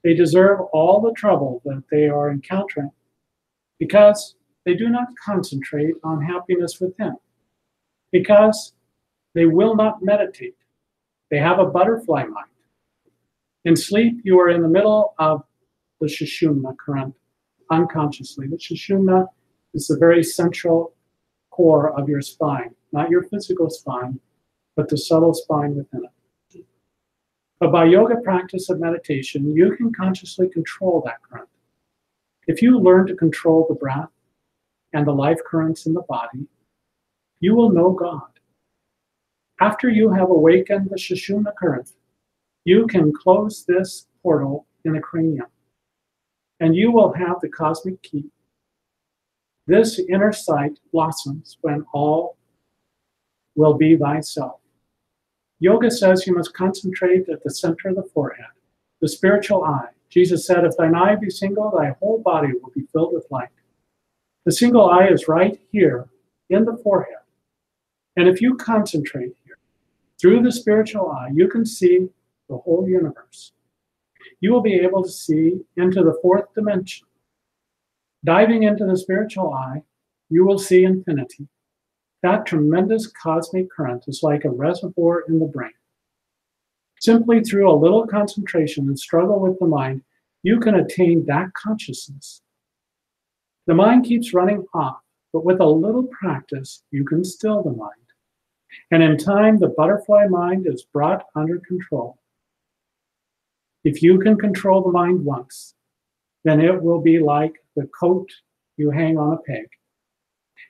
They deserve all the trouble that they are encountering because they do not concentrate on happiness within, because they will not meditate. They have a butterfly mind. In sleep, you are in the middle of the Sushumna current, unconsciously. The Sushumna is the very central core of your spine, not your physical spine, but the subtle spine within it. But by yoga practice of meditation, you can consciously control that current. If you learn to control the breath and the life currents in the body, you will know God. After you have awakened the Sushumna current, you can close this portal in the cranium, and you will have the cosmic key. This inner sight blossoms when all will be thyself. Yoga says you must concentrate at the center of the forehead, the spiritual eye. Jesus said, if thine eye be single, thy whole body will be filled with light. The single eye is right here in the forehead. And if you concentrate here, through the spiritual eye, you can see the whole universe. You will be able to see into the fourth dimension. Diving into the spiritual eye, you will see infinity. That tremendous cosmic current is like a reservoir in the brain. Simply through a little concentration and struggle with the mind, you can attain that consciousness. The mind keeps running off, but with a little practice, you can still the mind. And in time, the butterfly mind is brought under control. If you can control the mind once, then it will be like the coat you hang on a peg.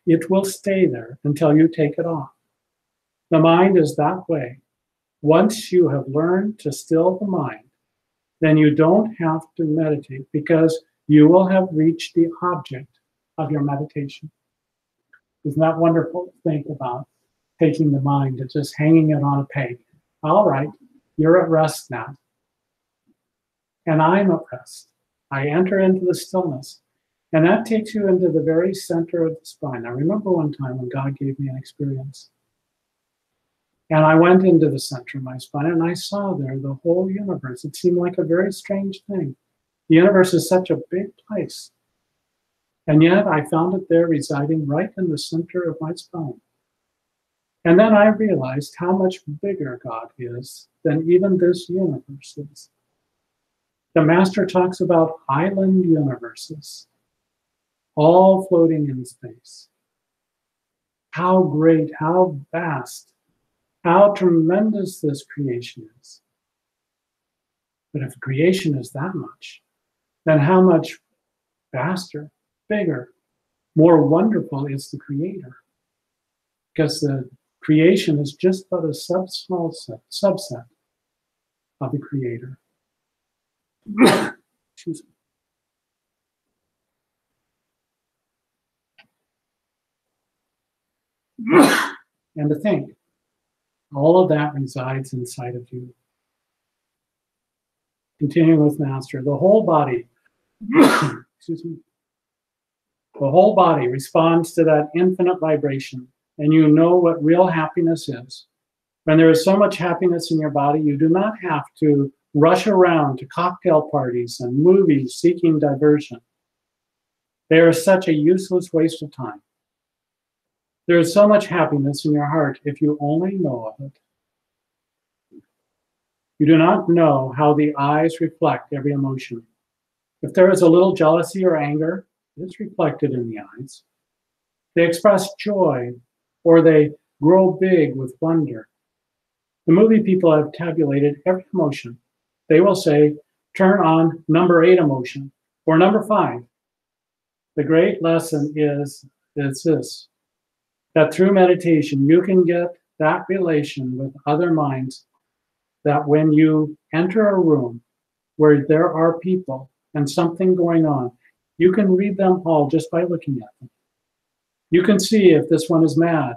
It will stay there until you take it off. The mind is that way. Once you have learned to still the mind, then you don't have to meditate because you will have reached the object of your meditation. Isn't that wonderful to think about? Taking the mind and just hanging it on a peg. All right, you're at rest now. And I'm at rest. I enter into the stillness. And that takes you into the very center of the spine. I remember one time when God gave me an experience. And I went into the center of my spine and I saw there the whole universe. It seemed like a very strange thing. The universe is such a big place. And yet I found it there residing right in the center of my spine. And then I realized how much bigger God is than even this universe is. The Master talks about island universes, all floating in space. How great, how vast, how tremendous this creation is. But if creation is that much, then how much vaster, bigger, more wonderful is the Creator? Because the creation is just but a small subset of the Creator. Excuse me. And to think, all of that resides inside of you. Continuing with Master, the whole body, excuse me, the whole body responds to that infinite vibration, and you know what real happiness is. When there is so much happiness in your body, you do not have to rush around to cocktail parties and movies seeking diversion. They are such a useless waste of time. There is so much happiness in your heart if you only know of it. You do not know how the eyes reflect every emotion. If there is a little jealousy or anger, it's reflected in the eyes. They express joy or they grow big with wonder. The movie people have tabulated every emotion. They will say, turn on number 8 emotion, or number 5. The great lesson is this, that through meditation, you can get that relation with other minds, that when you enter a room where there are people and something going on, you can read them all just by looking at them. You can see if this one is mad,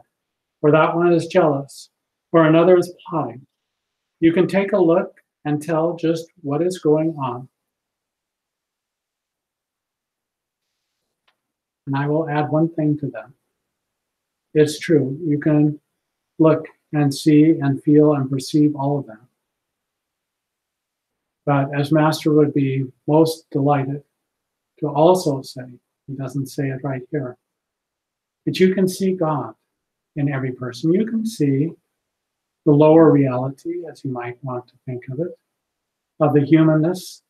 or that one is jealous, or another is plotting. You can take a look and tell just what is going on. And I will add one thing to that. It's true. You can look and see and feel and perceive all of that. But as Master would be most delighted to also say, he doesn't say it right here, that you can see God in every person. You can see the lower reality, as you might want to think of it, of the humanness,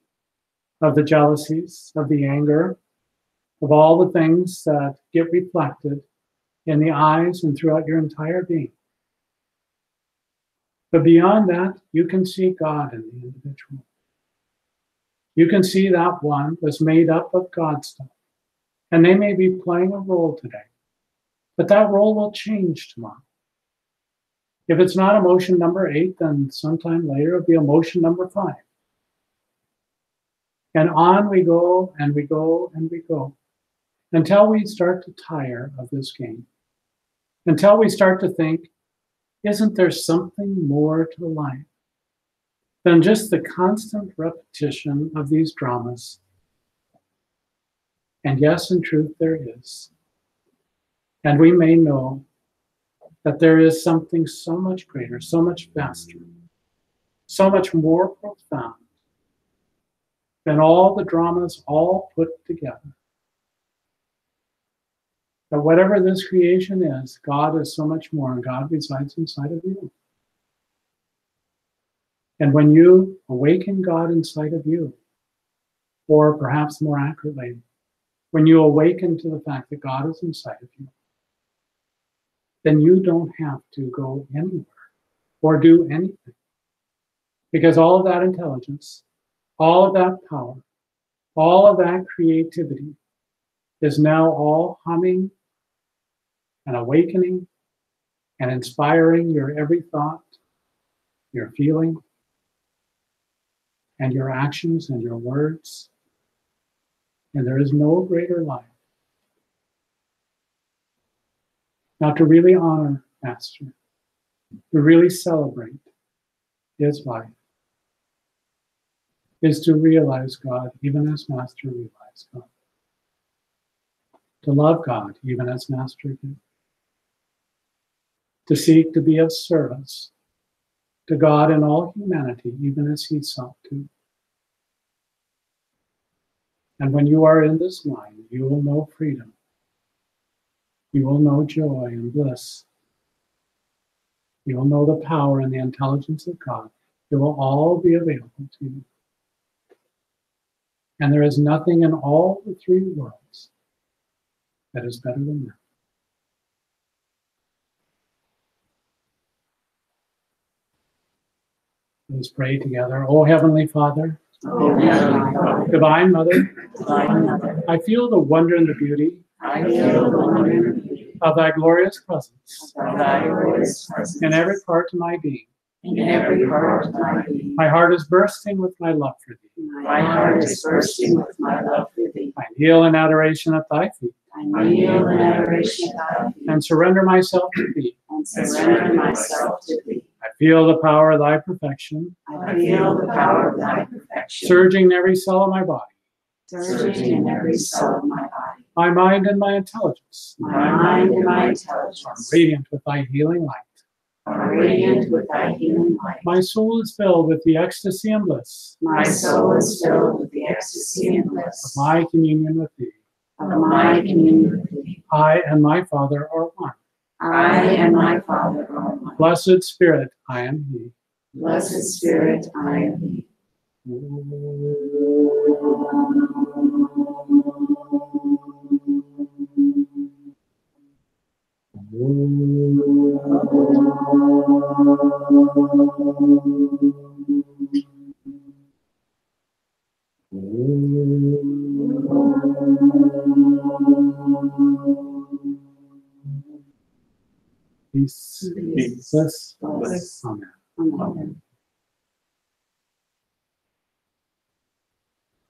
of the jealousies, of the anger, of all the things that get reflected in the eyes and throughout your entire being. But beyond that, you can see God in the individual. You can see that one was made up of God stuff. And they may be playing a role today, but that role will change tomorrow. If it's not emotion number 8, then sometime later it'll be emotion number 5. And on we go, and we go, and we go, until we start to tire of this game. Until we start to think, isn't there something more to life than just the constant repetition of these dramas? And yes, in truth, there is. And we may know that there is something so much greater, so much vaster, so much more profound than all the dramas all put together. That whatever this creation is, God is so much more, and God resides inside of you. And when you awaken God inside of you, or perhaps more accurately, when you awaken to the fact that God is inside of you, then you don't have to go anywhere or do anything. Because all of that intelligence, all of that power, all of that creativity is now all humming and awakening and inspiring your every thought, your feeling, and your actions and your words. And there is no greater life. Now, to really honor Master, to really celebrate his life, is to realize God even as Master realized God. To love God even as Master did. To seek to be of service to God and all humanity, even as he sought to. And when you are in this mind, you will know freedom. You will know joy and bliss. You will know the power and the intelligence of God. It will all be available to you. And there is nothing in all the 3 worlds that is better than that. Let's pray together. Oh, Heavenly Father, O Heavenly Father, Divine Mother, Divine Mother, I feel the wonder and the beauty I feel the wonder and the beauty of thy glorious presence of thy glorious presence in every part of my being. in every part of my being. My heart is bursting with my love for thee. My heart is bursting with my love for thee. I kneel in adoration at thy feet I kneel in adoration at thy feet and surrender myself to thee. and surrender myself to thee. I feel the power of thy perfection I feel the power of thy perfection surging in every cell of my body, surging in every cell of my body. my mind and my intelligence My mind and my are intelligence radiant with thy healing light. are radiant with thy healing light. My soul is filled with the ecstasy and bliss My soul is filled with the ecstasy and of bliss my communion with thee. of my communion with thee. I and my Father are one. I and my Father are one. Blessed Spirit, I am he. Blessed Spirit, I am he. Peace. Peace. Bless. Amen. Amen.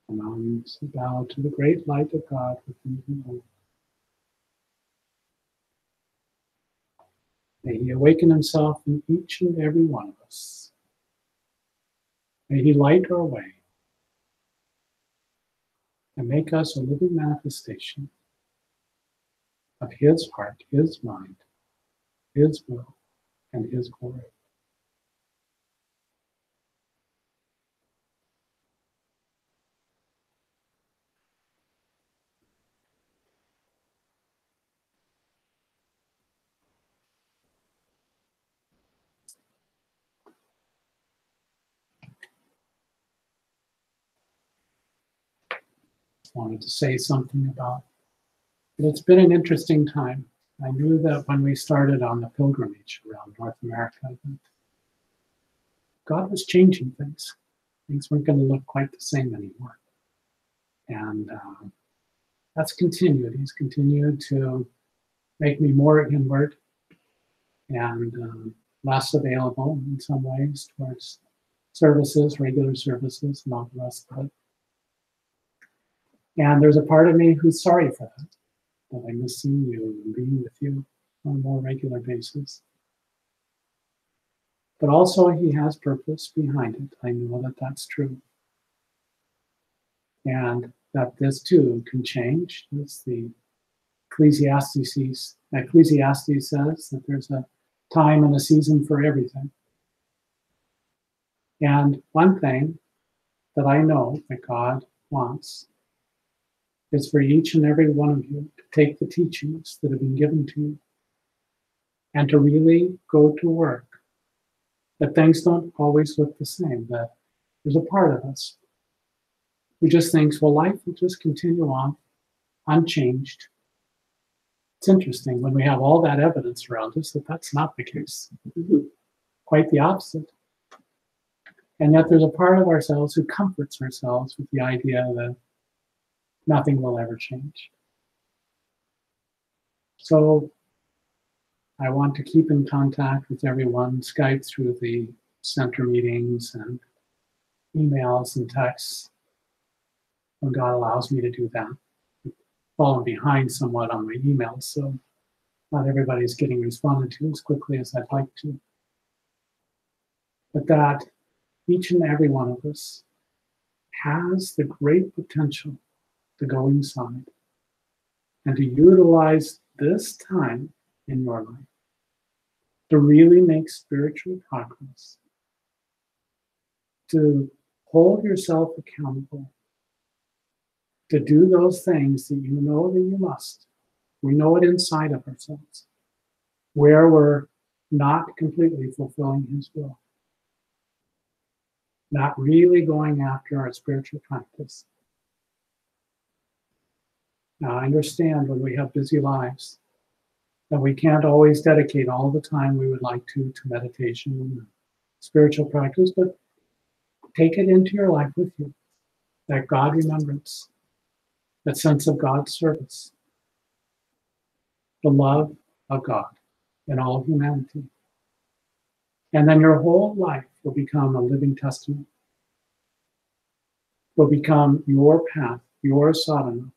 And now you bow to the great light of God within you. May He awaken Himself in each and every one of us. May He light our way and make us a living manifestation of His heart, His mind, His will, and His glory. Wanted to say something about it. It's been an interesting time. I knew that when we started on the pilgrimage around North America, that God was changing things. Things weren't going to look quite the same anymore. And that's continued. He's continued to make me more inward and less available in some ways towards services, regular services, and all the rest of it. And there's a part of me who's sorry for that I miss seeing you and being with you on a more regular basis. But also He has purpose behind it. I know that that's true. And that this too can change. As the Ecclesiastes says that there's a time and a season for everything. And one thing that I know that God wants is for each and every one of you to take the teachings that have been given to you and to really go to work. That things don't always look the same, that there's a part of us who just thinks, well, life will just continue on unchanged. It's interesting when we have all that evidence around us that that's not the case. Quite the opposite. And yet there's a part of ourselves who comforts ourselves with the idea that nothing will ever change. So I want to keep in contact with everyone, Skype through the center meetings and emails and texts when God allows me to do that. I've fallen behind somewhat on my emails, so not everybody's getting responded to as quickly as I'd like to. But that each and every one of us has the great potential to go inside and to utilize this time in your life to really make spiritual progress, to hold yourself accountable, to do those things that you know that you must. We know it inside of ourselves, where we're not completely fulfilling His will, not really going after our spiritual practice. Now, I understand when we have busy lives that we can't always dedicate all the time we would like to meditation and spiritual practice, but take it into your life with you. That God remembrance, that sense of God's service, the love of God in all humanity. And then your whole life will become a living testament, will become your path, your sadhana.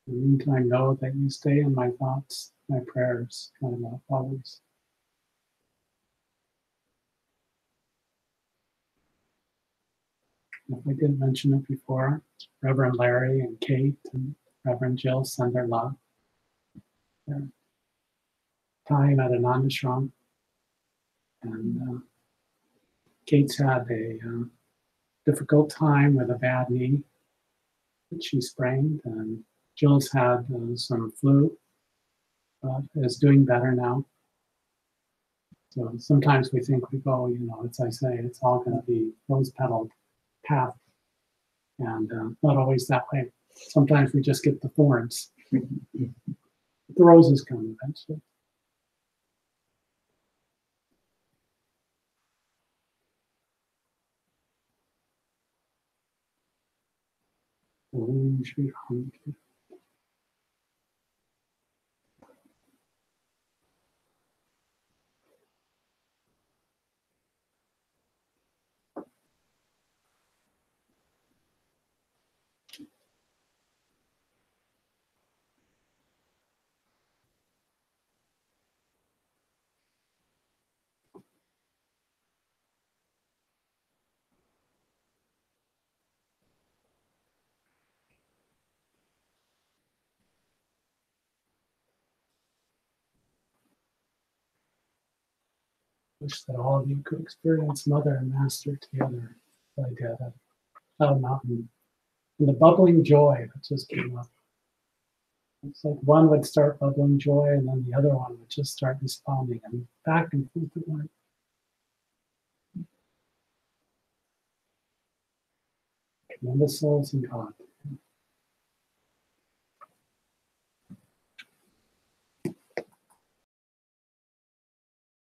In the meantime, know that you stay in my thoughts, my prayers, my love always. If I didn't mention it before, Reverend Larry and Kate and Reverend Jill send their love. Their time at Ananda Ashram. And Kate's had a difficult time with a bad knee that she sprained, and Jill's had some flu, but is doing better now. So sometimes we think we go, as I say, it's all going to be rose-petaled path, and not always that way. Sometimes we just get the thorns. The roses come eventually. Shri Ram. Wish that all of you could experience Mother and Master together. I did at Cloud Mountain. And the bubbling joy that just came up. It's like one would start bubbling joy and then the other one would just start responding and back and forth it went. Tremendous souls in God.